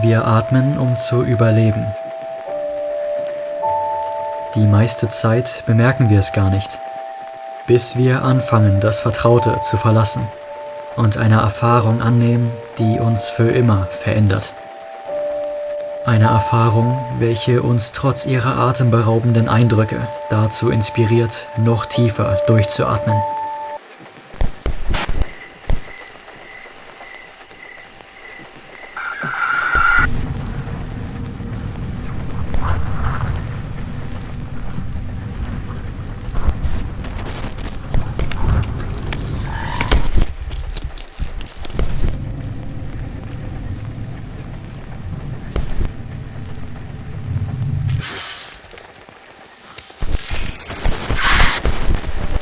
Wir atmen, um zu überleben. Die meiste Zeit bemerken wir es gar nicht, bis wir anfangen, das Vertraute zu verlassen und eine Erfahrung annehmen, die uns für immer verändert. Eine Erfahrung, welche uns trotz ihrer atemberaubenden Eindrücke dazu inspiriert, noch tiefer durchzuatmen.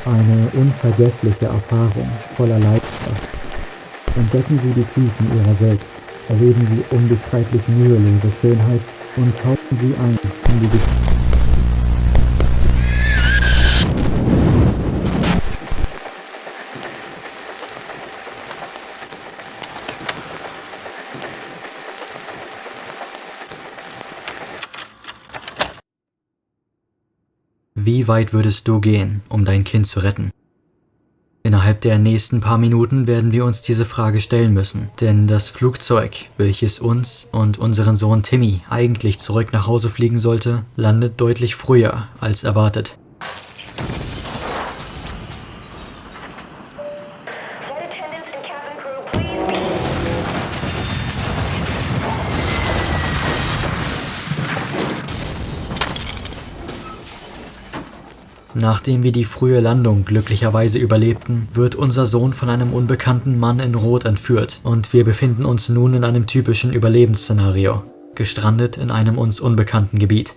Eine unvergessliche Erfahrung voller Leidenschaft. Entdecken Sie die Tiefen Ihrer selbst, erleben Sie unbeschreiblich mühelose Schönheit und tauchen Sie ein in die Geschichte. Wie weit würdest du gehen, um dein Kind zu retten? Innerhalb der nächsten paar Minuten werden wir uns diese Frage stellen müssen, denn das Flugzeug, welches uns und unseren Sohn Timmy eigentlich zurück nach Hause fliegen sollte, landet deutlich früher als erwartet. Nachdem wir die frühe Landung glücklicherweise überlebten, wird unser Sohn von einem unbekannten Mann in Rot entführt und wir befinden uns nun in einem typischen Überlebensszenario, gestrandet in einem uns unbekannten Gebiet.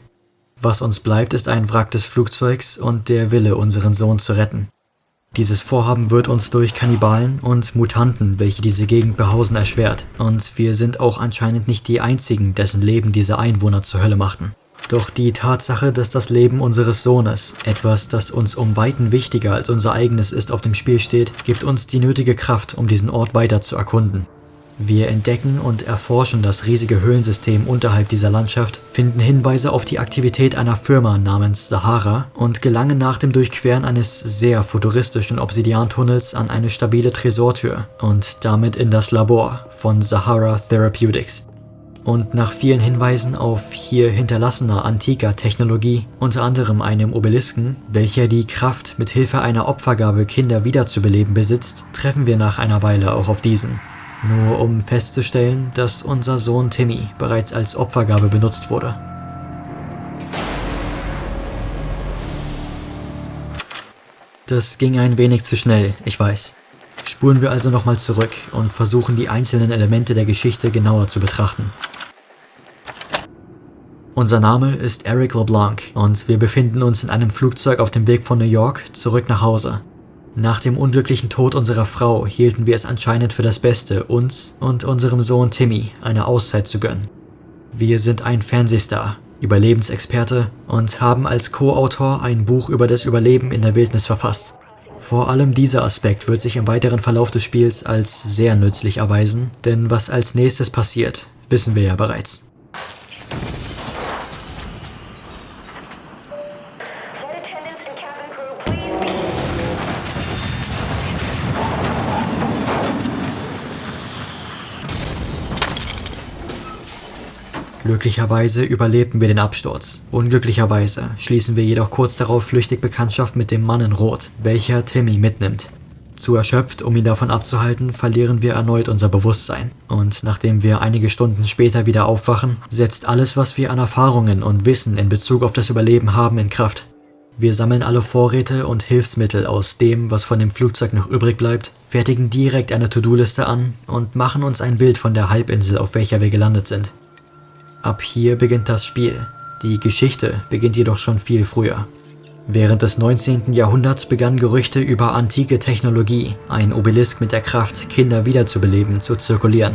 Was uns bleibt, ist ein Wrack des Flugzeugs und der Wille, unseren Sohn zu retten. Dieses Vorhaben wird uns durch Kannibalen und Mutanten, welche diese Gegend behausen, erschwert, und wir sind auch anscheinend nicht die einzigen, dessen Leben diese Einwohner zur Hölle machten. Doch die Tatsache, dass das Leben unseres Sohnes, etwas, das uns um Weiten wichtiger als unser eigenes ist, auf dem Spiel steht, gibt uns die nötige Kraft, um diesen Ort weiter zu erkunden. Wir entdecken und erforschen das riesige Höhlensystem unterhalb dieser Landschaft, finden Hinweise auf die Aktivität einer Firma namens Sahara und gelangen nach dem Durchqueren eines sehr futuristischen Obsidiantunnels an eine stabile Tresortür und damit in das Labor von Sahara Therapeutics. Und nach vielen Hinweisen auf hier hinterlassener antiker Technologie, unter anderem einem Obelisken, welcher die Kraft, mit Hilfe einer Opfergabe Kinder wiederzubeleben besitzt, treffen wir nach einer Weile auch auf diesen. Nur um festzustellen, dass unser Sohn Timmy bereits als Opfergabe benutzt wurde. Das ging ein wenig zu schnell, ich weiß. Spulen wir also nochmal zurück und versuchen die einzelnen Elemente der Geschichte genauer zu betrachten. Unser Name ist Eric LeBlanc und wir befinden uns in einem Flugzeug auf dem Weg von New York zurück nach Hause. Nach dem unglücklichen Tod unserer Frau hielten wir es anscheinend für das Beste, uns und unserem Sohn Timmy eine Auszeit zu gönnen. Wir sind ein Fernsehstar, Überlebensexperte und haben als Co-Autor ein Buch über das Überleben in der Wildnis verfasst. Vor allem dieser Aspekt wird sich im weiteren Verlauf des Spiels als sehr nützlich erweisen, denn was als nächstes passiert, wissen wir ja bereits. Glücklicherweise überlebten wir den Absturz. Unglücklicherweise schließen wir jedoch kurz darauf flüchtig Bekanntschaft mit dem Mann in Rot, welcher Timmy mitnimmt. Zu erschöpft, um ihn davon abzuhalten, verlieren wir erneut unser Bewusstsein. Und nachdem wir einige Stunden später wieder aufwachen, setzt alles, was wir an Erfahrungen und Wissen in Bezug auf das Überleben haben, in Kraft. Wir sammeln alle Vorräte und Hilfsmittel aus dem, was von dem Flugzeug noch übrig bleibt, fertigen direkt eine To-Do-Liste an und machen uns ein Bild von der Halbinsel, auf welcher wir gelandet sind. Ab hier beginnt das Spiel. Die Geschichte beginnt jedoch schon viel früher. Während des 19. Jahrhunderts begannen Gerüchte über antike Technologie, ein Obelisk mit der Kraft, Kinder wiederzubeleben, zu zirkulieren.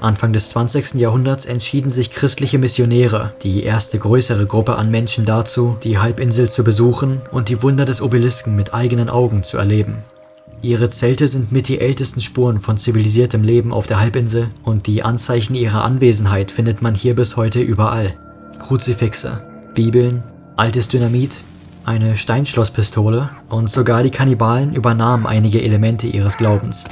Anfang des 20. Jahrhunderts entschieden sich christliche Missionäre, die erste größere Gruppe an Menschen, dazu, die Halbinsel zu besuchen und die Wunder des Obelisken mit eigenen Augen zu erleben. Ihre Zelte sind mit die ältesten Spuren von zivilisiertem Leben auf der Halbinsel und die Anzeichen ihrer Anwesenheit findet man hier bis heute überall. Kruzifixe, Bibeln, altes Dynamit, eine Steinschlosspistole und sogar die Kannibalen übernahmen einige Elemente ihres Glaubens.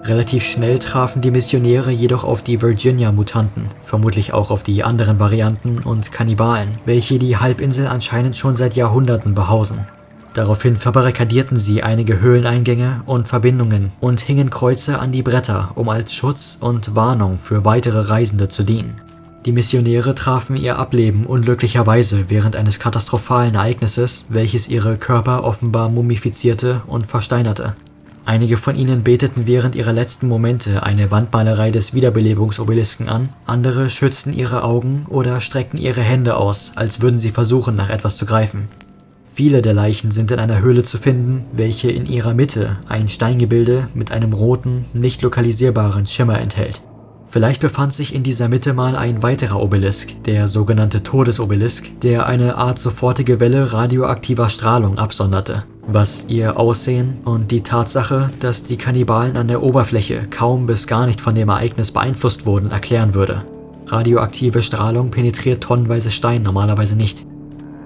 Relativ schnell trafen die Missionäre jedoch auf die Virginia-Mutanten, vermutlich auch auf die anderen Varianten und Kannibalen, welche die Halbinsel anscheinend schon seit Jahrhunderten behausen. Daraufhin verbarrikadierten sie einige Höhleneingänge und Verbindungen und hingen Kreuze an die Bretter, um als Schutz und Warnung für weitere Reisende zu dienen. Die Missionäre trafen ihr Ableben unglücklicherweise während eines katastrophalen Ereignisses, welches ihre Körper offenbar mumifizierte und versteinerte. Einige von ihnen beteten während ihrer letzten Momente eine Wandmalerei des Wiederbelebungsobelisken an, andere schützten ihre Augen oder streckten ihre Hände aus, als würden sie versuchen, nach etwas zu greifen. Viele der Leichen sind in einer Höhle zu finden, welche in ihrer Mitte ein Steingebilde mit einem roten, nicht lokalisierbaren Schimmer enthält. Vielleicht befand sich in dieser Mitte mal ein weiterer Obelisk, der sogenannte Todesobelisk, der eine Art sofortige Welle radioaktiver Strahlung absonderte, was ihr Aussehen und die Tatsache, dass die Kannibalen an der Oberfläche kaum bis gar nicht von dem Ereignis beeinflusst wurden, erklären würde. Radioaktive Strahlung penetriert tonnenweise Stein normalerweise nicht.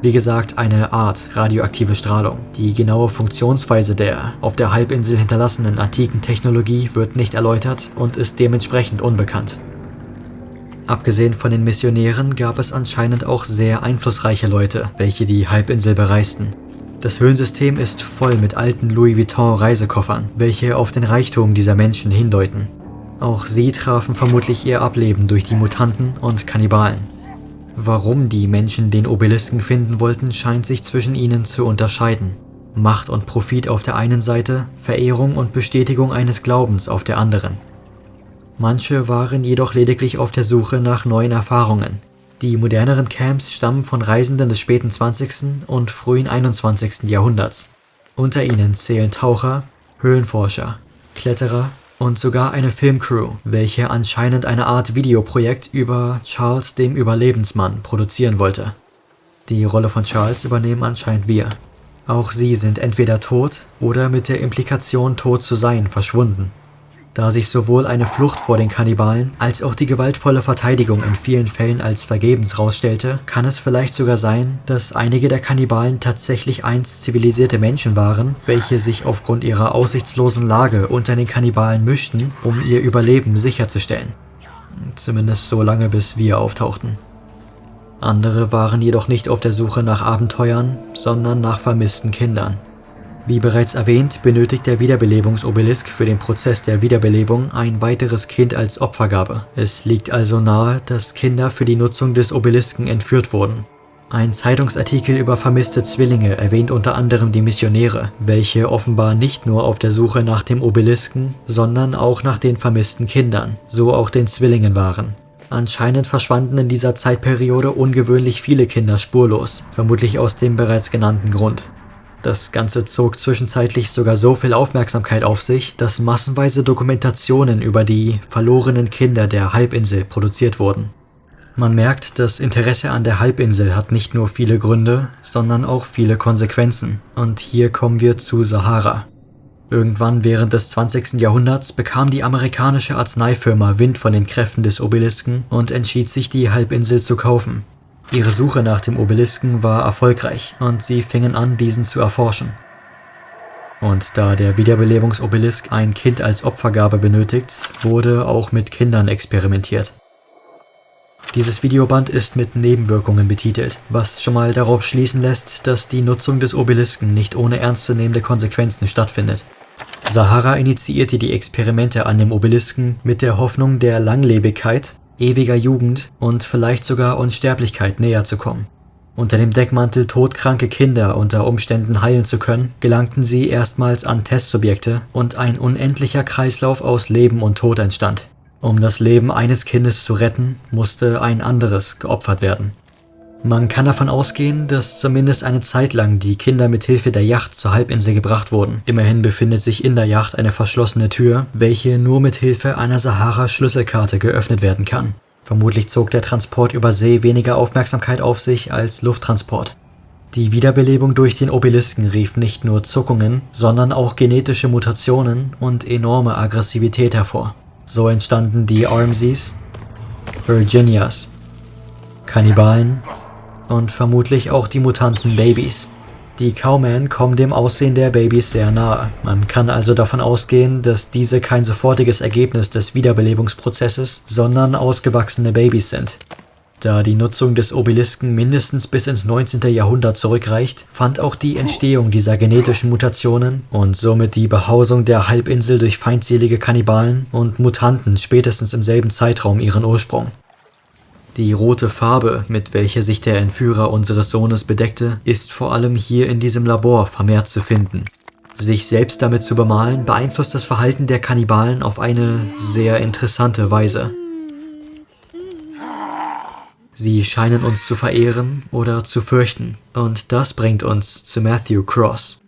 Wie gesagt, eine Art radioaktive Strahlung. Die genaue Funktionsweise der auf der Halbinsel hinterlassenen antiken Technologie wird nicht erläutert und ist dementsprechend unbekannt. Abgesehen von den Missionären gab es anscheinend auch sehr einflussreiche Leute, welche die Halbinsel bereisten. Das Höhlensystem ist voll mit alten Louis Vuitton Reisekoffern, welche auf den Reichtum dieser Menschen hindeuten. Auch sie trafen vermutlich ihr Ableben durch die Mutanten und Kannibalen. Warum die Menschen den Obelisken finden wollten, scheint sich zwischen ihnen zu unterscheiden. Macht und Profit auf der einen Seite, Verehrung und Bestätigung eines Glaubens auf der anderen. Manche waren jedoch lediglich auf der Suche nach neuen Erfahrungen. Die moderneren Camps stammen von Reisenden des späten 20. und frühen 21. Jahrhunderts. Unter ihnen zählen Taucher, Höhlenforscher, Kletterer und sogar eine Filmcrew, welche anscheinend eine Art Videoprojekt über Charles dem Überlebensmann produzieren wollte. Die Rolle von Charles übernehmen anscheinend wir. Auch sie sind entweder tot oder mit der Implikation, tot zu sein, verschwunden. Da sich sowohl eine Flucht vor den Kannibalen als auch die gewaltvolle Verteidigung in vielen Fällen als vergebens herausstellte, kann es vielleicht sogar sein, dass einige der Kannibalen tatsächlich einst zivilisierte Menschen waren, welche sich aufgrund ihrer aussichtslosen Lage unter den Kannibalen mischten, um ihr Überleben sicherzustellen. Zumindest so lange, bis wir auftauchten. Andere waren jedoch nicht auf der Suche nach Abenteuern, sondern nach vermissten Kindern. Wie bereits erwähnt, benötigt der Wiederbelebungsobelisk für den Prozess der Wiederbelebung ein weiteres Kind als Opfergabe. Es liegt also nahe, dass Kinder für die Nutzung des Obelisken entführt wurden. Ein Zeitungsartikel über vermisste Zwillinge erwähnt unter anderem die Missionäre, welche offenbar nicht nur auf der Suche nach dem Obelisken, sondern auch nach den vermissten Kindern, so auch den Zwillingen waren. Anscheinend verschwanden in dieser Zeitperiode ungewöhnlich viele Kinder spurlos, vermutlich aus dem bereits genannten Grund. Das Ganze zog zwischenzeitlich sogar so viel Aufmerksamkeit auf sich, dass massenweise Dokumentationen über die verlorenen Kinder der Halbinsel produziert wurden. Man merkt, das Interesse an der Halbinsel hat nicht nur viele Gründe, sondern auch viele Konsequenzen. Und hier kommen wir zu Sahara. Irgendwann während des 20. Jahrhunderts bekam die amerikanische Arzneifirma Wind von den Kräften des Obelisken und entschied sich, die Halbinsel zu kaufen. Ihre Suche nach dem Obelisken war erfolgreich und sie fingen an, diesen zu erforschen. Und da der Wiederbelebungsobelisk ein Kind als Opfergabe benötigt, wurde auch mit Kindern experimentiert. Dieses Videoband ist mit Nebenwirkungen betitelt, was schon mal darauf schließen lässt, dass die Nutzung des Obelisken nicht ohne ernstzunehmende Konsequenzen stattfindet. Sahara initiierte die Experimente an dem Obelisken mit der Hoffnung der Langlebigkeit, ewiger Jugend und vielleicht sogar Unsterblichkeit näher zu kommen. Unter dem Deckmantel, todkranke Kinder unter Umständen heilen zu können, gelangten sie erstmals an Testsubjekte und ein unendlicher Kreislauf aus Leben und Tod entstand. Um das Leben eines Kindes zu retten, musste ein anderes geopfert werden. Man kann davon ausgehen, dass zumindest eine Zeit lang die Kinder mit Hilfe der Yacht zur Halbinsel gebracht wurden. Immerhin befindet sich in der Yacht eine verschlossene Tür, welche nur mit Hilfe einer Sahara-Schlüsselkarte geöffnet werden kann. Vermutlich zog der Transport über See weniger Aufmerksamkeit auf sich als Lufttransport. Die Wiederbelebung durch den Obelisken rief nicht nur Zuckungen, sondern auch genetische Mutationen und enorme Aggressivität hervor. So entstanden die Armseys, Virginias, Kannibalen und vermutlich auch die mutanten Babys. Die Cowmen kommen dem Aussehen der Babys sehr nahe. Man kann also davon ausgehen, dass diese kein sofortiges Ergebnis des Wiederbelebungsprozesses, sondern ausgewachsene Babys sind. Da die Nutzung des Obelisken mindestens bis ins 19. Jahrhundert zurückreicht, fand auch die Entstehung dieser genetischen Mutationen und somit die Behausung der Halbinsel durch feindselige Kannibalen und Mutanten spätestens im selben Zeitraum ihren Ursprung. Die rote Farbe, mit welcher sich der Entführer unseres Sohnes bedeckte, ist vor allem hier in diesem Labor vermehrt zu finden. Sich selbst damit zu bemalen, beeinflusst das Verhalten der Kannibalen auf eine sehr interessante Weise. Sie scheinen uns zu verehren oder zu fürchten, und das bringt uns zu Matthew Cross.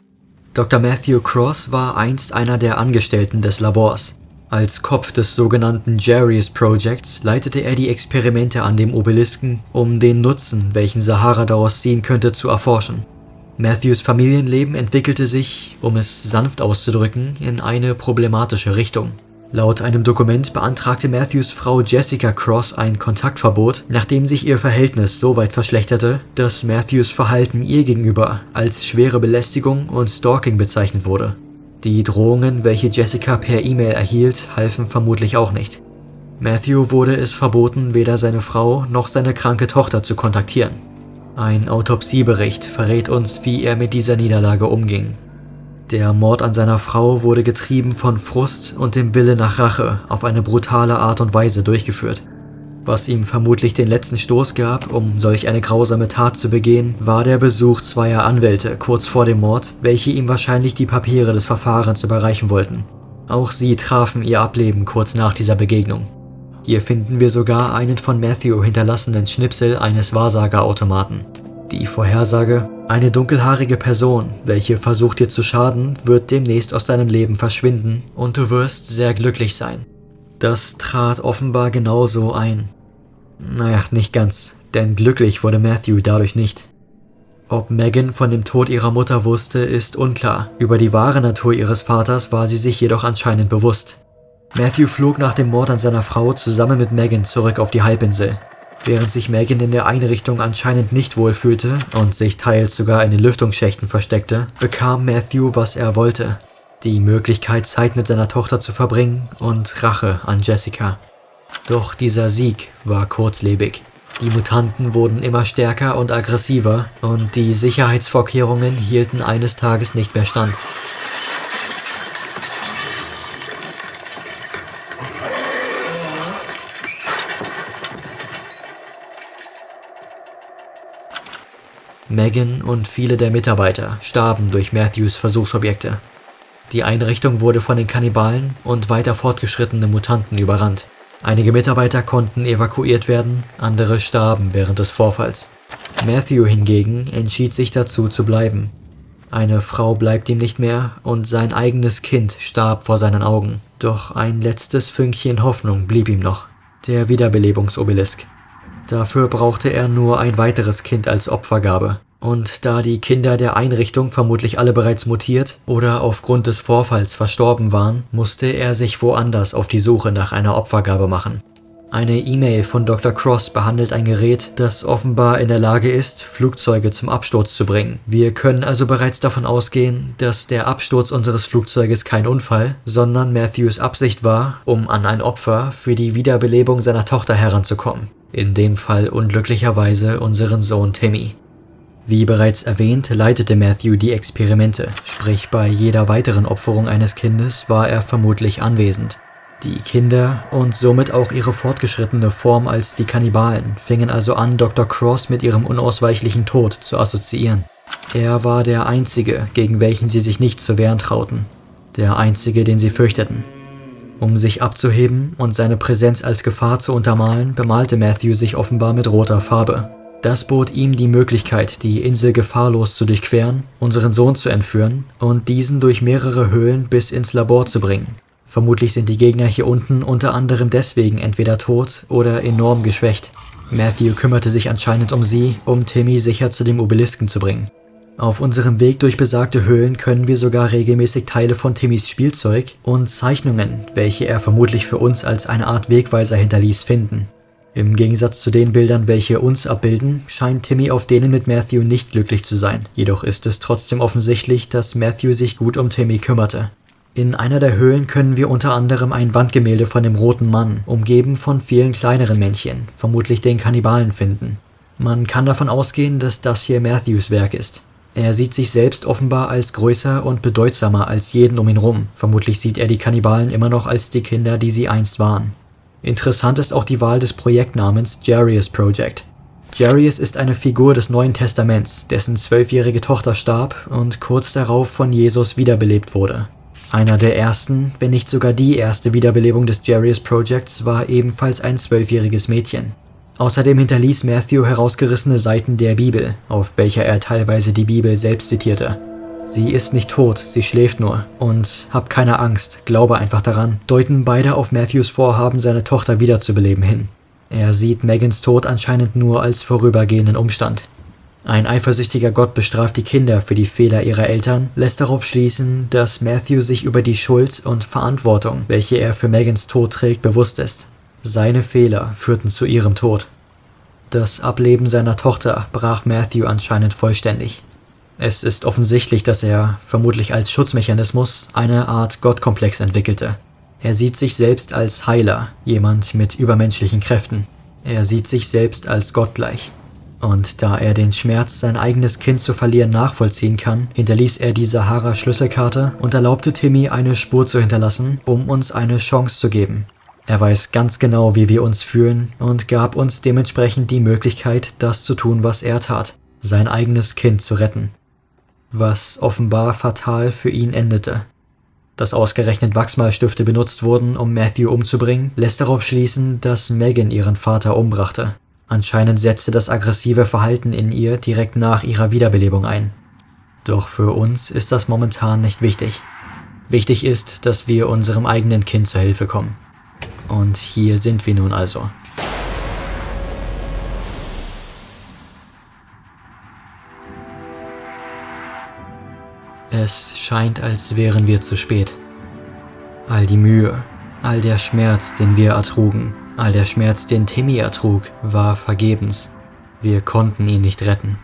Dr. Matthew Cross war einst einer der Angestellten des Labors. Als Kopf des sogenannten Jarius Projects leitete er die Experimente an dem Obelisken, um den Nutzen, welchen Sahara daraus ziehen könnte, zu erforschen. Matthews Familienleben entwickelte sich, um es sanft auszudrücken, in eine problematische Richtung. Laut einem Dokument beantragte Matthews Frau Jessica Cross ein Kontaktverbot, nachdem sich ihr Verhältnis so weit verschlechterte, dass Matthews Verhalten ihr gegenüber als schwere Belästigung und Stalking bezeichnet wurde. Die Drohungen, welche Jessica per E-Mail erhielt, halfen vermutlich auch nicht. Matthew wurde es verboten, weder seine Frau noch seine kranke Tochter zu kontaktieren. Ein Autopsiebericht verrät uns, wie er mit dieser Niederlage umging. Der Mord an seiner Frau wurde getrieben von Frust und dem Wille nach Rache auf eine brutale Art und Weise durchgeführt. Was ihm vermutlich den letzten Stoß gab, um solch eine grausame Tat zu begehen, war der Besuch zweier Anwälte kurz vor dem Mord, welche ihm wahrscheinlich die Papiere des Verfahrens überreichen wollten. Auch sie trafen ihr Ableben kurz nach dieser Begegnung. Hier finden wir sogar einen von Matthew hinterlassenen Schnipsel eines Wahrsagerautomaten. Die Vorhersage: eine dunkelhaarige Person, welche versucht dir zu schaden, wird demnächst aus deinem Leben verschwinden und du wirst sehr glücklich sein. Das trat offenbar genauso ein. Naja, nicht ganz, denn glücklich wurde Matthew dadurch nicht. Ob Megan von dem Tod ihrer Mutter wusste, ist unklar. Über die wahre Natur ihres Vaters war sie sich jedoch anscheinend bewusst. Matthew flog nach dem Mord an seiner Frau zusammen mit Megan zurück auf die Halbinsel. Während sich Megan in der Einrichtung anscheinend nicht wohl fühlte und sich teils sogar in den Lüftungsschächten versteckte, bekam Matthew, was er wollte: die Möglichkeit, Zeit mit seiner Tochter zu verbringen und Rache an Jessica. Doch dieser Sieg war kurzlebig. Die Mutanten wurden immer stärker und aggressiver und die Sicherheitsvorkehrungen hielten eines Tages nicht mehr stand. Megan und viele der Mitarbeiter starben durch Matthews Versuchsobjekte. Die Einrichtung wurde von den Kannibalen und weiter fortgeschrittenen Mutanten überrannt. Einige Mitarbeiter konnten evakuiert werden, andere starben während des Vorfalls. Matthew hingegen entschied sich dazu zu bleiben. Eine Frau bleibt ihm nicht mehr und sein eigenes Kind starb vor seinen Augen. Doch ein letztes Fünkchen Hoffnung blieb ihm noch: der Wiederbelebungsobelisk. Dafür brauchte er nur ein weiteres Kind als Opfergabe. Und da die Kinder der Einrichtung vermutlich alle bereits mutiert oder aufgrund des Vorfalls verstorben waren, musste er sich woanders auf die Suche nach einer Opfergabe machen. Eine E-Mail von Dr. Cross behandelt ein Gerät, das offenbar in der Lage ist, Flugzeuge zum Absturz zu bringen. Wir können also bereits davon ausgehen, dass der Absturz unseres Flugzeuges kein Unfall, sondern Matthews Absicht war, um an ein Opfer für die Wiederbelebung seiner Tochter heranzukommen. In dem Fall unglücklicherweise unseren Sohn Timmy. Wie bereits erwähnt, leitete Matthew die Experimente, sprich bei jeder weiteren Opferung eines Kindes war er vermutlich anwesend. Die Kinder und somit auch ihre fortgeschrittene Form als die Kannibalen fingen also an, Dr. Cross mit ihrem unausweichlichen Tod zu assoziieren. Er war der Einzige, gegen welchen sie sich nicht zu wehren trauten. Der Einzige, den sie fürchteten. Um sich abzuheben und seine Präsenz als Gefahr zu untermalen, bemalte Matthew sich offenbar mit roter Farbe. Das bot ihm die Möglichkeit, die Insel gefahrlos zu durchqueren, unseren Sohn zu entführen und diesen durch mehrere Höhlen bis ins Labor zu bringen. Vermutlich sind die Gegner hier unten unter anderem deswegen entweder tot oder enorm geschwächt. Matthew kümmerte sich anscheinend um sie, um Timmy sicher zu dem Obelisken zu bringen. Auf unserem Weg durch besagte Höhlen können wir sogar regelmäßig Teile von Timmys Spielzeug und Zeichnungen, welche er vermutlich für uns als eine Art Wegweiser hinterließ, finden. Im Gegensatz zu den Bildern, welche uns abbilden, scheint Timmy auf denen mit Matthew nicht glücklich zu sein. Jedoch ist es trotzdem offensichtlich, dass Matthew sich gut um Timmy kümmerte. In einer der Höhlen können wir unter anderem ein Wandgemälde von dem roten Mann, umgeben von vielen kleineren Männchen, vermutlich den Kannibalen, finden. Man kann davon ausgehen, dass das hier Matthews Werk ist. Er sieht sich selbst offenbar als größer und bedeutsamer als jeden um ihn rum. Vermutlich sieht er die Kannibalen immer noch als die Kinder, die sie einst waren. Interessant ist auch die Wahl des Projektnamens Jarius Project. Jarius ist eine Figur des Neuen Testaments, dessen 12-jährige Tochter starb und kurz darauf von Jesus wiederbelebt wurde. Einer der ersten, wenn nicht sogar die erste Wiederbelebung des Jarius Projects war ebenfalls ein 12-jähriges Mädchen. Außerdem hinterließ Matthew herausgerissene Seiten der Bibel, auf welcher er teilweise die Bibel selbst zitierte. Sie ist nicht tot, sie schläft nur. Und hab keine Angst, glaube einfach daran, deuten beide auf Matthews Vorhaben, seine Tochter wiederzubeleben hin. Er sieht Megans Tod anscheinend nur als vorübergehenden Umstand. Ein eifersüchtiger Gott bestraft die Kinder für die Fehler ihrer Eltern, lässt darauf schließen, dass Matthew sich über die Schuld und Verantwortung, welche er für Megans Tod trägt, bewusst ist. Seine Fehler führten zu ihrem Tod. Das Ableben seiner Tochter brach Matthew anscheinend vollständig. Es ist offensichtlich, dass er, vermutlich als Schutzmechanismus, eine Art Gottkomplex entwickelte. Er sieht sich selbst als Heiler, jemand mit übermenschlichen Kräften. Er sieht sich selbst als gottgleich. Und da er den Schmerz, sein eigenes Kind zu verlieren, nachvollziehen kann, hinterließ er die Sahara-Schlüsselkarte und erlaubte Timmy, eine Spur zu hinterlassen, um uns eine Chance zu geben. Er weiß ganz genau, wie wir uns fühlen und gab uns dementsprechend die Möglichkeit, das zu tun, was er tat, sein eigenes Kind zu retten. Was offenbar fatal für ihn endete. Dass ausgerechnet Wachsmalstifte benutzt wurden, um Matthew umzubringen, lässt darauf schließen, dass Megan ihren Vater umbrachte. Anscheinend setzte das aggressive Verhalten in ihr direkt nach ihrer Wiederbelebung ein. Doch für uns ist das momentan nicht wichtig. Wichtig ist, dass wir unserem eigenen Kind zur Hilfe kommen. Und hier sind wir nun also. Es scheint, als wären wir zu spät. All die Mühe, all der Schmerz, den wir ertrugen, all der Schmerz, den Timmy ertrug, war vergebens. Wir konnten ihn nicht retten.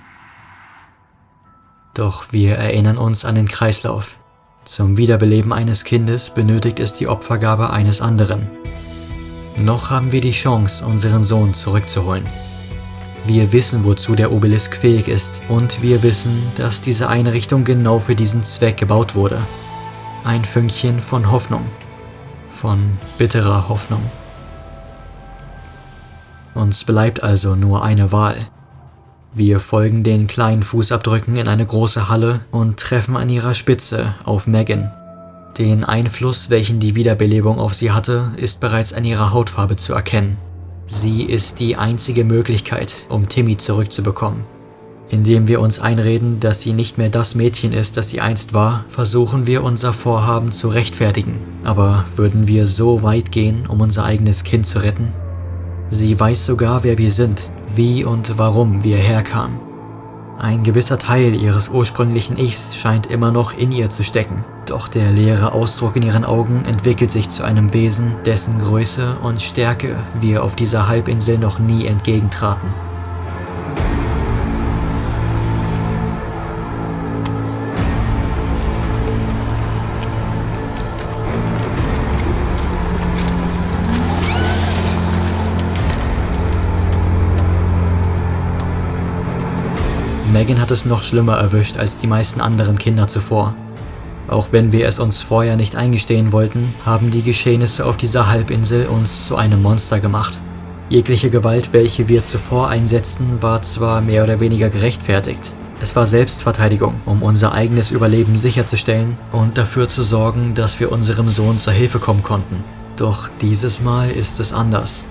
Doch wir erinnern uns an den Kreislauf. Zum Wiederbeleben eines Kindes benötigt es die Opfergabe eines anderen. Noch haben wir die Chance, unseren Sohn zurückzuholen. Wir wissen, wozu der Obelisk fähig ist, und wir wissen, dass diese Einrichtung genau für diesen Zweck gebaut wurde. Ein Fünkchen von Hoffnung. Von bitterer Hoffnung. Uns bleibt also nur eine Wahl. Wir folgen den kleinen Fußabdrücken in eine große Halle und treffen an ihrer Spitze auf Megan. Den Einfluss, welchen die Wiederbelebung auf sie hatte, ist bereits an ihrer Hautfarbe zu erkennen. Sie ist die einzige Möglichkeit, um Timmy zurückzubekommen. Indem wir uns einreden, dass sie nicht mehr das Mädchen ist, das sie einst war, versuchen wir unser Vorhaben zu rechtfertigen. Aber würden wir so weit gehen, um unser eigenes Kind zu retten? Sie weiß sogar, wer wir sind, wie und warum wir herkamen. Ein gewisser Teil ihres ursprünglichen Ichs scheint immer noch in ihr zu stecken, doch der leere Ausdruck in ihren Augen entwickelt sich zu einem Wesen, dessen Größe und Stärke wir auf dieser Halbinsel noch nie entgegentraten. Megan hat es noch schlimmer erwischt als die meisten anderen Kinder zuvor. Auch wenn wir es uns vorher nicht eingestehen wollten, haben die Geschehnisse auf dieser Halbinsel uns zu einem Monster gemacht. Jegliche Gewalt, welche wir zuvor einsetzten, war zwar mehr oder weniger gerechtfertigt. Es war Selbstverteidigung, um unser eigenes Überleben sicherzustellen und dafür zu sorgen, dass wir unserem Sohn zur Hilfe kommen konnten. Doch dieses Mal ist es anders.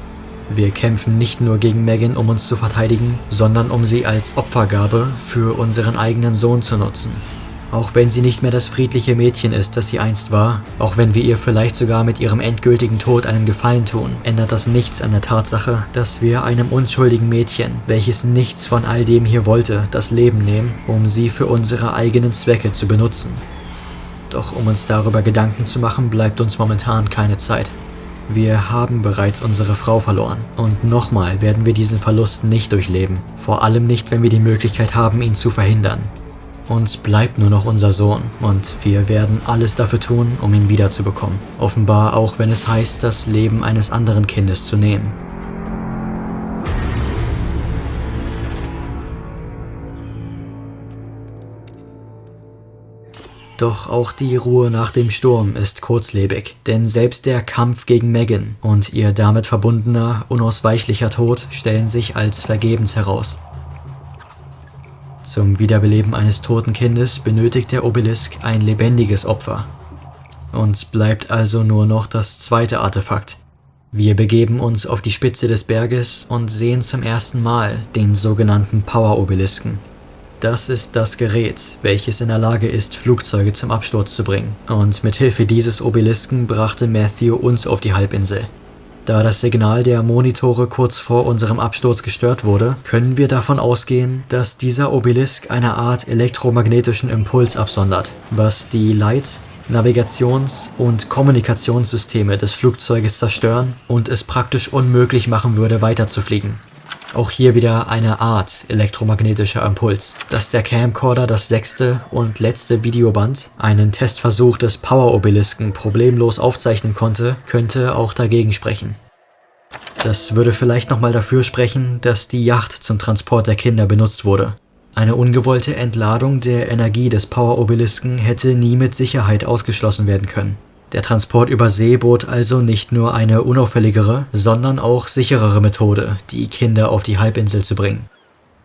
Wir kämpfen nicht nur gegen Megan, um uns zu verteidigen, sondern um sie als Opfergabe für unseren eigenen Sohn zu nutzen. Auch wenn sie nicht mehr das friedliche Mädchen ist, das sie einst war, auch wenn wir ihr vielleicht sogar mit ihrem endgültigen Tod einen Gefallen tun, ändert das nichts an der Tatsache, dass wir einem unschuldigen Mädchen, welches nichts von all dem hier wollte, das Leben nehmen, um sie für unsere eigenen Zwecke zu benutzen. Doch um uns darüber Gedanken zu machen, bleibt uns momentan keine Zeit. Wir haben bereits unsere Frau verloren und nochmal werden wir diesen Verlust nicht durchleben, vor allem nicht, wenn wir die Möglichkeit haben, ihn zu verhindern. Uns bleibt nur noch unser Sohn und wir werden alles dafür tun, um ihn wiederzubekommen. Offenbar auch, wenn es heißt, das Leben eines anderen Kindes zu nehmen. Doch auch die Ruhe nach dem Sturm ist kurzlebig, denn selbst der Kampf gegen Megan und ihr damit verbundener, unausweichlicher Tod stellen sich als vergebens heraus. Zum Wiederbeleben eines toten Kindes benötigt der Obelisk ein lebendiges Opfer. Uns bleibt also nur noch das zweite Artefakt. Wir begeben uns auf die Spitze des Berges und sehen zum ersten Mal den sogenannten Power-Obelisken. Das ist das Gerät, welches in der Lage ist, Flugzeuge zum Absturz zu bringen. Und mit Hilfe dieses Obelisken brachte Matthew uns auf die Halbinsel. Da das Signal der Monitore kurz vor unserem Absturz gestört wurde, können wir davon ausgehen, dass dieser Obelisk eine Art elektromagnetischen Impuls absondert, was die Leit-, Navigations- und Kommunikationssysteme des Flugzeuges zerstören und es praktisch unmöglich machen würde, weiterzufliegen. Auch hier wieder eine Art elektromagnetischer Impuls. Dass der Camcorder das 6. und letzte Videoband, einen Testversuch des Power-Obelisken, problemlos aufzeichnen konnte, könnte auch dagegen sprechen. Das würde vielleicht nochmal dafür sprechen, dass die Yacht zum Transport der Kinder benutzt wurde. Eine ungewollte Entladung der Energie des Power-Obelisken hätte nie mit Sicherheit ausgeschlossen werden können. Der Transport über See bot also nicht nur eine unauffälligere, sondern auch sicherere Methode, die Kinder auf die Halbinsel zu bringen.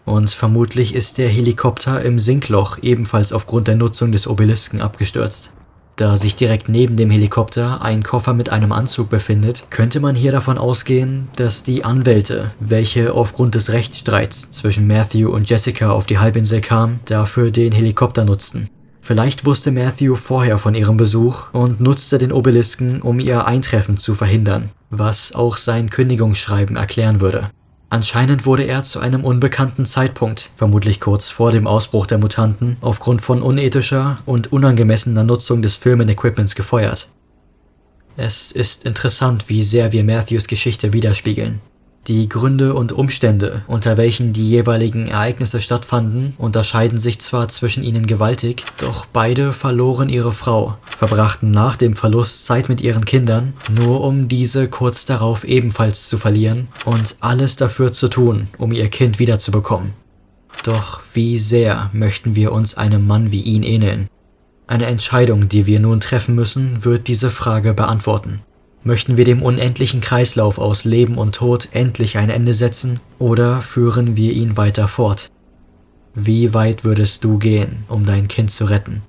Und vermutlich ist der Helikopter im Sinkloch ebenfalls aufgrund der Nutzung des Obelisken abgestürzt. Da sich direkt neben dem Helikopter ein Koffer mit einem Anzug befindet, könnte man hier davon ausgehen, dass die Anwälte, welche aufgrund des Rechtsstreits zwischen Matthew und Jessica auf die Halbinsel kamen, dafür den Helikopter nutzten. Vielleicht wusste Matthew vorher von ihrem Besuch und nutzte den Obelisken, um ihr Eintreffen zu verhindern, was auch sein Kündigungsschreiben erklären würde. Anscheinend wurde er zu einem unbekannten Zeitpunkt, vermutlich kurz vor dem Ausbruch der Mutanten, aufgrund von unethischer und unangemessener Nutzung des Firmenequipments gefeuert. Es ist interessant, wie sehr wir Matthews Geschichte widerspiegeln. Die Gründe und Umstände, unter welchen die jeweiligen Ereignisse stattfanden, unterscheiden sich zwar zwischen ihnen gewaltig, doch beide verloren ihre Frau, verbrachten nach dem Verlust Zeit mit ihren Kindern, nur um diese kurz darauf ebenfalls zu verlieren und alles dafür zu tun, um ihr Kind wiederzubekommen. Doch wie sehr möchten wir uns einem Mann wie ihn ähneln? Eine Entscheidung, die wir nun treffen müssen, wird diese Frage beantworten. Möchten wir dem unendlichen Kreislauf aus Leben und Tod endlich ein Ende setzen oder führen wir ihn weiter fort? Wie weit würdest du gehen, um dein Kind zu retten?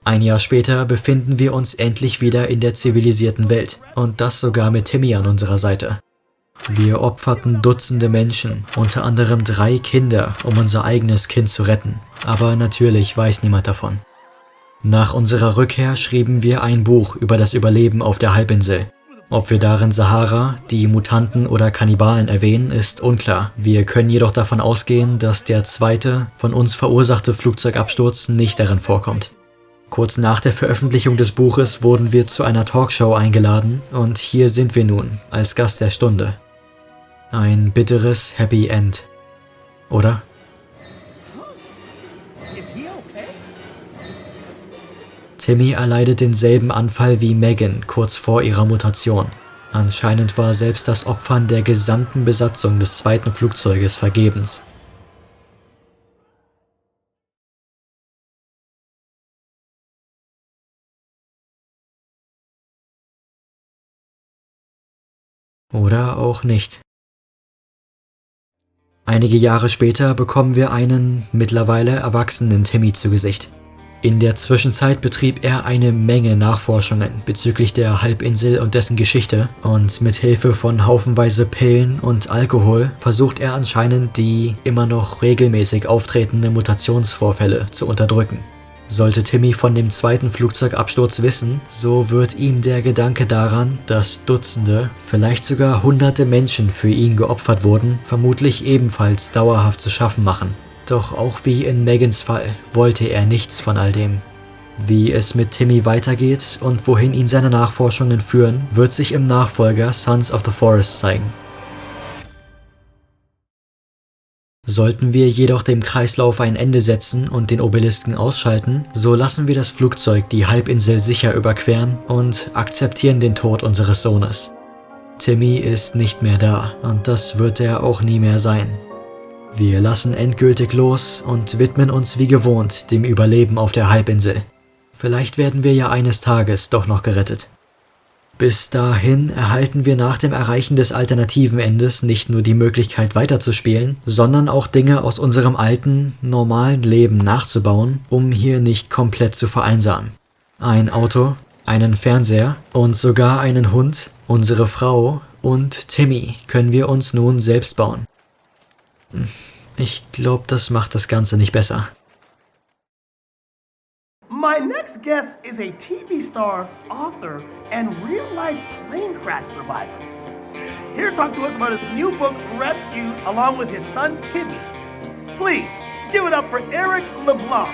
Ein Jahr später befinden wir uns endlich wieder in der zivilisierten Welt und das sogar mit Timmy an unserer Seite. Wir opferten Dutzende Menschen, unter anderem 3 Kinder, um unser eigenes Kind zu retten, aber natürlich weiß niemand davon. Nach unserer Rückkehr schrieben wir ein Buch über das Überleben auf der Halbinsel. Ob wir darin Sahara, die Mutanten oder Kannibalen erwähnen, ist unklar. Wir können jedoch davon ausgehen, dass der zweite, von uns verursachte Flugzeugabsturz nicht darin vorkommt. Kurz nach der Veröffentlichung des Buches wurden wir zu einer Talkshow eingeladen und hier sind wir nun, als Gast der Stunde. Ein bitteres Happy End, oder? Timmy erleidet denselben Anfall wie Megan kurz vor ihrer Mutation. Anscheinend war selbst das Opfern der gesamten Besatzung des zweiten Flugzeuges vergebens. Oder auch nicht. Einige Jahre später bekommen wir einen mittlerweile erwachsenen Timmy zu Gesicht. In der Zwischenzeit betrieb er eine Menge Nachforschungen bezüglich der Halbinsel und dessen Geschichte und mit Hilfe von haufenweise Pillen und Alkohol versucht er anscheinend die immer noch regelmäßig auftretende Mutationsvorfälle zu unterdrücken. Sollte Timmy von dem zweiten Flugzeugabsturz wissen, so wird ihm der Gedanke daran, dass Dutzende, vielleicht sogar Hunderte Menschen für ihn geopfert wurden, vermutlich ebenfalls dauerhaft zu schaffen machen. Doch auch wie in Megans Fall wollte er nichts von all dem. Wie es mit Timmy weitergeht und wohin ihn seine Nachforschungen führen, wird sich im Nachfolger Sons of the Forest zeigen. Sollten wir jedoch dem Kreislauf ein Ende setzen und den Obelisken ausschalten, so lassen wir das Flugzeug die Halbinsel sicher überqueren und akzeptieren den Tod unseres Sohnes. Timmy ist nicht mehr da und das wird er auch nie mehr sein. Wir lassen endgültig los und widmen uns wie gewohnt dem Überleben auf der Halbinsel. Vielleicht werden wir ja eines Tages doch noch gerettet. Bis dahin erhalten wir nach dem Erreichen des alternativen Endes nicht nur die Möglichkeit weiterzuspielen, sondern auch Dinge aus unserem alten, normalen Leben nachzubauen, um hier nicht komplett zu vereinsamen. Ein Auto, einen Fernseher und sogar einen Hund, unsere Frau und Timmy können wir uns nun selbst bauen. Ich glaube, das macht das Ganze nicht besser. My next guest is a TV star, author, and real-life plane crash survivor. Here to talk to us about his new book, Rescued, along with his son, Timmy. Please, give it up for Eric LeBlanc.